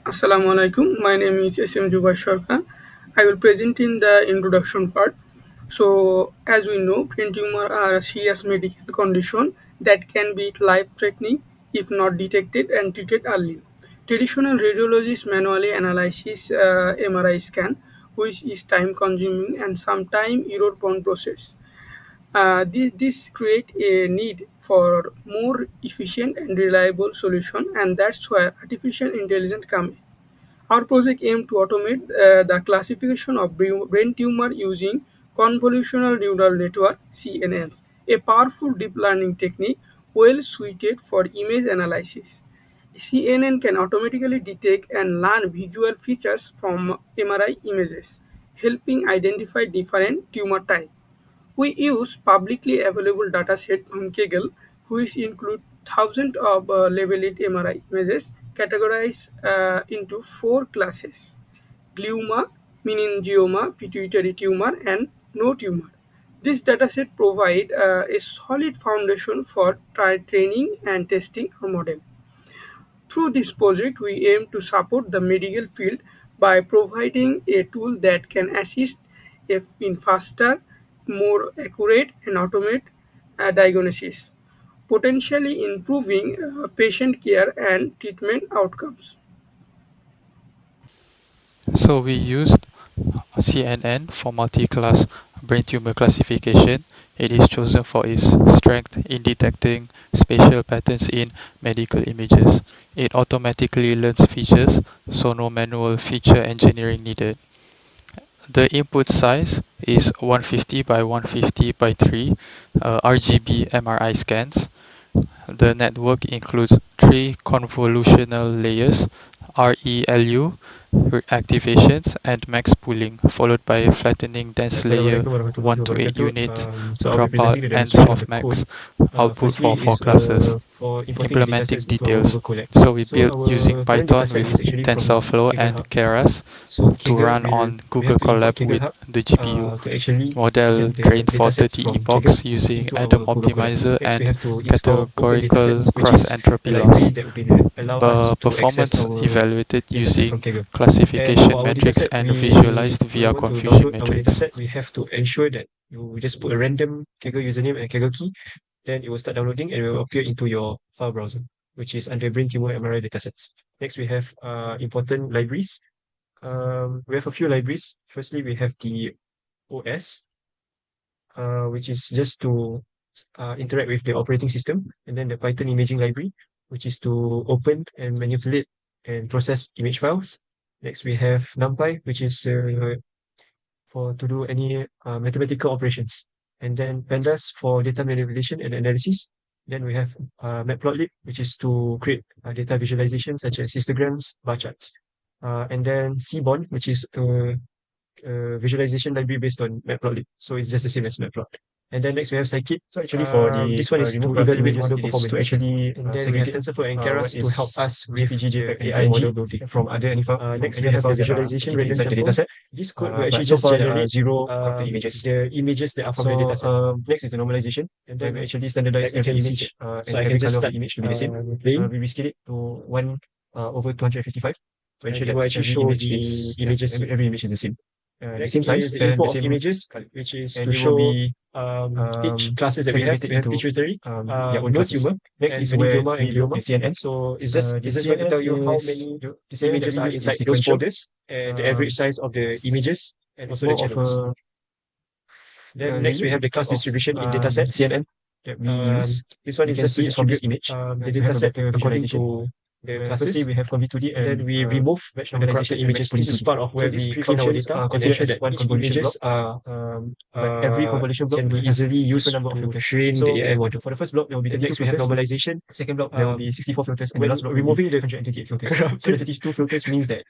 Assalamu alaikum. My name is SM Jubai Sharka. I will present in the introduction part. So, as we know, brain tumor are a serious medical condition that can be life-threatening if not detected and treated early. Traditional radiologists manually analysis MRI scan, which is time-consuming and sometimes error-prone process. This create a need for more efficient and reliable solution, and that's where artificial intelligence come in. Our project aimed to automate the classification of brain tumor using convolutional neural network (CNNs), a powerful deep learning technique well suited for image analysis. CNN can automatically detect and learn visual features from MRI images, helping identify different tumor types. We use publicly available dataset from Kaggle, which include thousands of labeled MRI images categorized into four classes: glioma, meningioma, pituitary tumor, and no tumor. This dataset provide a solid foundation for training and testing our model. Through this project, we aim to support the medical field by providing a tool that can assist in faster, more accurate, and automate diagnosis, potentially improving patient care and treatment outcomes. So we used CNN for multi-class brain tumor classification. It is chosen for its strength in detecting spatial patterns in medical images. It automatically learns features, so no manual feature engineering needed. The input size is 150 by 150 by 3 RGB MRI scans. The network includes three convolutional layers: RELU, activations, and max pooling, followed by a flattening dense layer Assalamualaikum warahmatullahi 1 to 8 wabarakatuh. units, So I'll be dropout, presenting the and demonstration of the code. softmax output Firstly for four is classes. for importing the Implementing datasets into our details. Google Colab. So we So built using our current Python dataset with is actually from TensorFlow Kaggle and Hub. Keras So to Kaggle run will on we Google have to import Colab Kaggle with Hub the GPU. to actually Model get the trained for datasets 30 from Kaggle epochs using into Adam our Google Colab. Optimizer Next, we and have to install Open categorical Datasets, which is cross-entropy a loss. library that will allow us to access Performance our evaluated dataset from using Kaggle. And classification for our metrics dataset, and we visualized via want to confusion download our metrics. dataset. We have to ensure that you just put a random Kaggle username and Kaggle key, then it will start downloading and it will appear into your file browser, which is under Brain Tumor MRI datasets. Next, we have important libraries. We have a few libraries. Firstly, we have the OS, which is just to interact with the operating system, and then the Python imaging library, which is to open and manipulate and process image files. Next, we have NumPy, which is for to do any mathematical operations, and then Pandas for data manipulation and analysis. Then we have Matplotlib, which is to create data visualizations such as histograms, bar charts. And then Seaborn, which is visualization library based on Matplotlib. So it's just the same as Matplot. And then next we have Scikit. So actually for the this one is to evaluate model performance. To actually and then we have TensorFlow and Keras to help us with GPG the AI model building from other next we have the visualization random inside the dataset. This code will actually just generate zero of the images. The images that are from the dataset. Next is the normalization, and then we actually standardize every image and every color of the image to be the same. We rescale it to 1/255 to ensure that every image is images every image is the same. The same size the and info the of same images, which is and to it will show be each classes that we have. We have pituitary, their own no classes. tumor, Next and is meningioma where and we build glioma. the CNN. So it's just The this is going to CNN tell you how is many the images that we are use inside is those sequential, folders and the average size of the images and also the more of channels. Then next we have the class distribution in datasets, CNN, that we use. This one is just to distribute image, the dataset according to the classes. Firstly, we have conv2d, and then we remove corrupted images. This is part of where we clean our data and ensure that each images are every convolution block can be easily used to train the AI model. For the first block, there will be 32 filters. We have normalization. Second block, there will be 64 filters, and the last block removing the 128 filters. So the 32 filters means that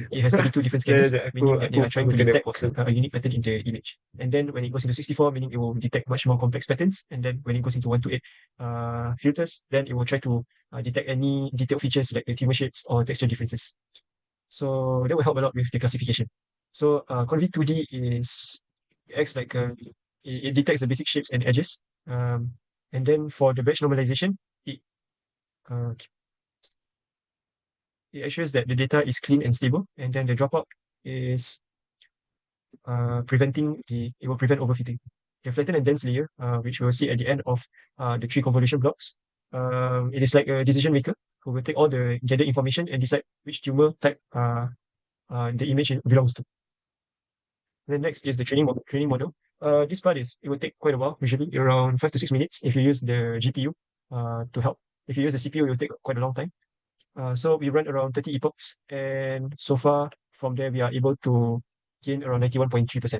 it has 32 different scanners, meaning that they are trying to detect a unique pattern in the image. And then when it goes into 64, meaning it will detect much more complex patterns. And then when it goes into 1 to 8 filters, then it will try to detect any detailed features like the tumor shapes or texture differences. So that will help a lot with the classification. So Conv2D is acts like it detects the basic shapes and edges. And then for the batch normalization, it uh, it ensures that the data is clean and stable, and then the dropout is it will prevent overfitting. The flattened and dense layer, which we'll see at the end of the three convolution blocks, it is like a decision maker who will take all the gathered information and decide which tumor type the image belongs to. Then next is the training model. This part it will take quite a while, usually around 5 to 6 minutes if you use the GPU to help. If you use the CPU, it will take quite a long time. So we run around 30 epochs, and so far from there we are able to gain around 91.3%.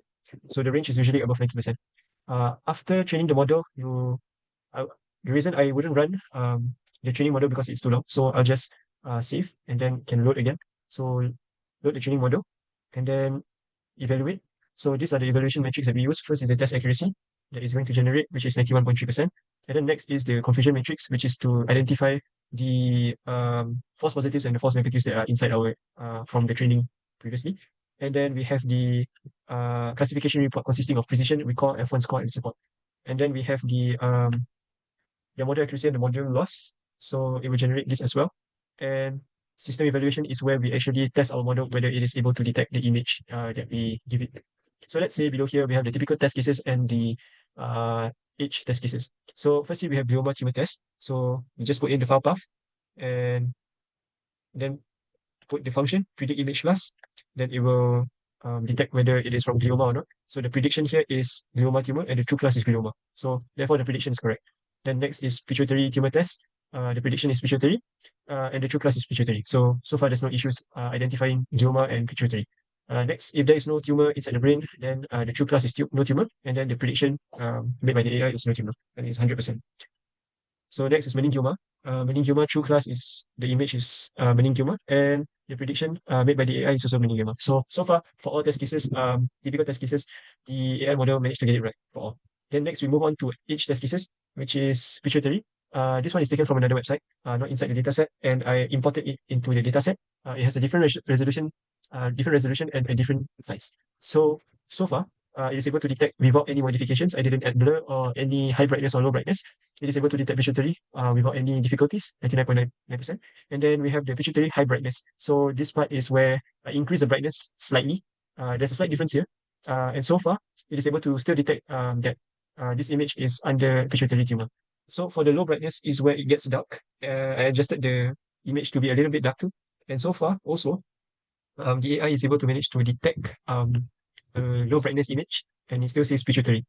So the range is usually above 90%. After training the model, the reason I wouldn't run the training model because it's too long. So I'll just save and then can load again. So load the training model and then evaluate. So these are the evaluation metrics that we use. First is the test accuracy that is going to generate, which is 91.3%. And then next is the confusion matrix, which is to identify the false positives and the false negatives that are inside our from the training previously. And then we have the classification report consisting of precision, recall, F1 score, and support. And then we have the model accuracy and the model loss. So it will generate this as well. And system evaluation is where we actually test our model whether it is able to detect the image that we give it. So let's say below here we have the typical test cases and the edge test cases. So firstly we have glioma tumor test. So we just put in the file path and then put the function predict image class. Then it will detect whether it is from glioma or not. So the prediction here is glioma tumor and the true class is glioma. So therefore the prediction is correct. Then next is pituitary tumor test. The prediction is pituitary, and the true class is pituitary. So far there's no issues identifying glioma and pituitary. Next, if there is no tumor inside the brain, then the true class is no tumor, and then the prediction made by the AI is no tumor, and it's 100%. So next is meningioma. Meningioma true class is the image is meningioma, and the prediction made by the AI is also meningioma. So far for all test cases, typical test cases, the AI model managed to get it right for all. Then next we move on to each test cases, which is pituitary. This one is taken from another website, not inside the dataset, and I imported it into the dataset. It has a different resolution and a different size. So far, it is able to detect without any modifications. I didn't add blur or any high brightness or low brightness. It is able to detect pituitary without any difficulties, 99.9%. And then we have the pituitary high brightness. So this part is where I increase the brightness slightly. There's a slight difference here. And so far, it is able to still detect that this image is under pituitary tumor. So for the low brightness is where it gets dark. I adjusted the image to be a little bit dark too. And so far, also, the AI is able to manage to detect a low brightness image and it still says pituitary.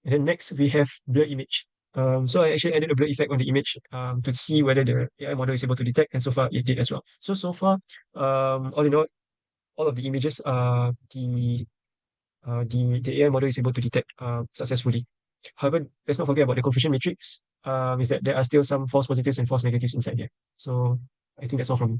And then next we have blur image. So I actually added a blur effect on the image to see whether the AI model is able to detect, and so far it did as well. So far, all in all of the images, the AI model is able to detect successfully. However, let's not forget about the confusion matrix. Is that there are still some false positives and false negatives inside there. So I think that's all from me.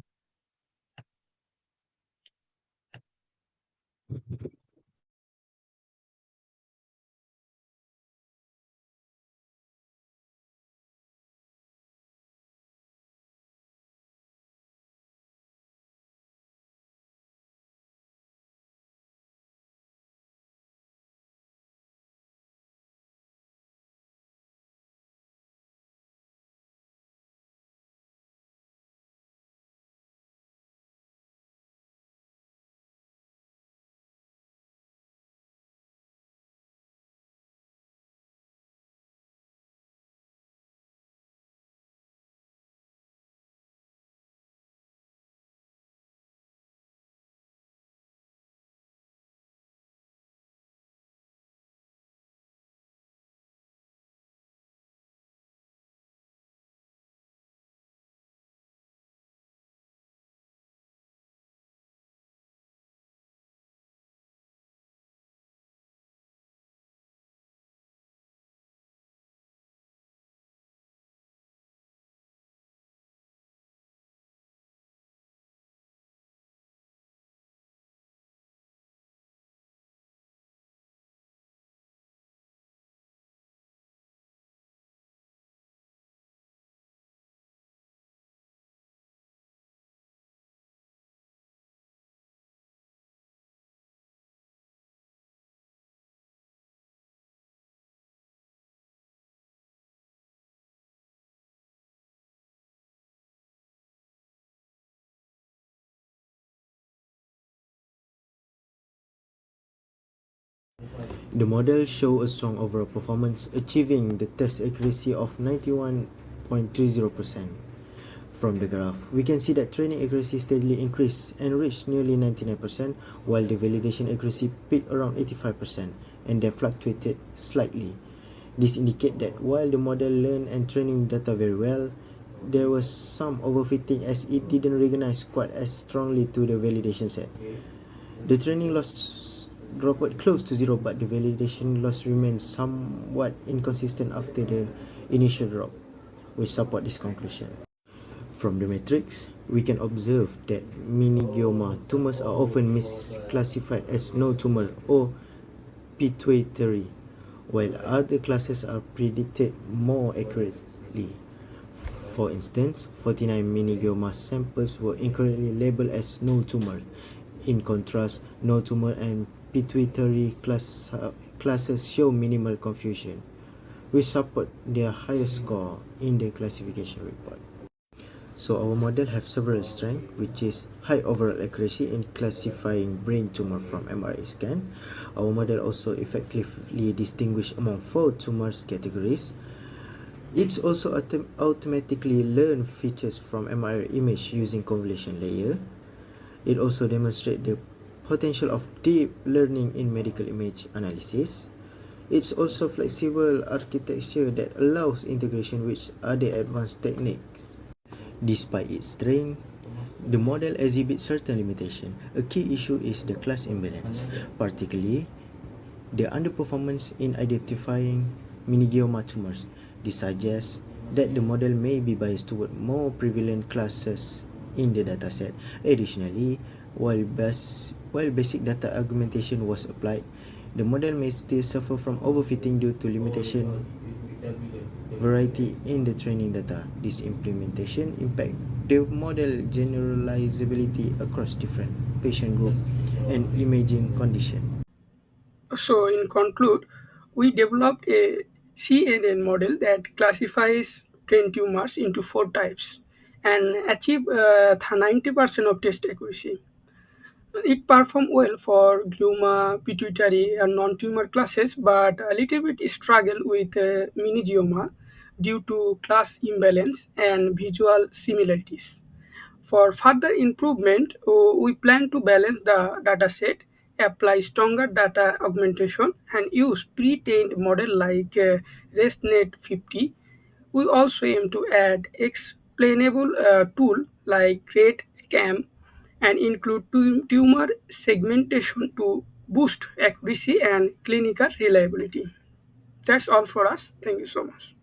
The model showed a strong overall performance, achieving the test accuracy of 91.30%. From the graph, we can see that training accuracy steadily increased and reached nearly 99%, while the validation accuracy peaked around 85% and then fluctuated slightly. This indicates that while the model learned and training data very well, there was some overfitting as it didn't recognize quite as strongly to the validation set. The training loss dropped close to zero, but the validation loss remains somewhat inconsistent after the initial drop, which support this conclusion. From the matrix, we can observe that meningioma tumors are often misclassified as no tumor or pituitary, while other classes are predicted more accurately. For instance, 49 meningioma samples were incorrectly labeled as no tumor. In contrast, no tumor and pituitary classes show minimal confusion, which support their higher score in the classification report. So our model have several strengths, which is high overall accuracy in classifying brain tumor from MRI scan. Our model also effectively distinguish among four tumors categories. It also automatically learn features from MRI image using convolution layer. It also demonstrates the potential of deep learning in medical image analysis. It's also flexible architecture that allows integration with other advanced techniques. Despite its strength, the model exhibits certain limitations. A key issue is the class imbalance, particularly the underperformance in identifying meningioma tumors. This suggests that the model may be biased toward more prevalent classes in the dataset. Additionally, while basic data augmentation was applied, the model may still suffer from overfitting due to limitation variety in the training data. This implementation impact the model generalizability across different patient group and imaging condition. So, in conclude, we developed a CNN model that classifies brain tumors into four types and achieve 90% of test accuracy. It performed well for glioma, pituitary, and non-tumor classes, but a little bit struggle with meningioma due to class imbalance and visual similarities. For further improvement, we plan to balance the dataset, apply stronger data augmentation, and use pre-trained model like ResNet 50. We also aim to add explainable tool like GradeCam and include tumor segmentation to boost accuracy and clinical reliability. That's all for us. Thank you so much.